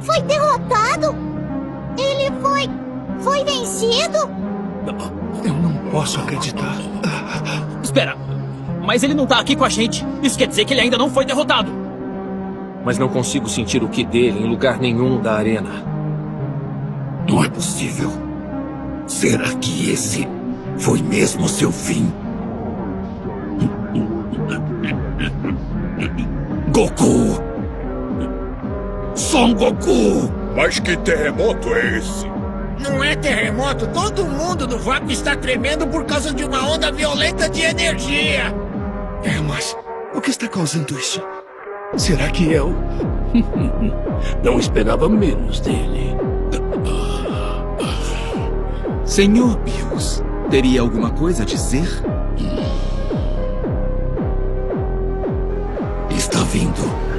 Foi derrotado? Ele foi vencido? Eu não posso acreditar. Espera, mas ele não tá aqui com a gente. Isso quer dizer que ele ainda não foi derrotado. Mas não consigo sentir o ki dele em lugar nenhum da arena. Não é possível. Será que esse foi mesmo seu fim? Goku! Son Goku! Mas que terremoto é esse? Não é terremoto, todo mundo no vácuo está tremendo por causa de uma onda violenta de energia. Mas o que está causando isso? Será que eu... Não esperava menos dele. Senhor Bills, teria alguma coisa a dizer? Está vindo.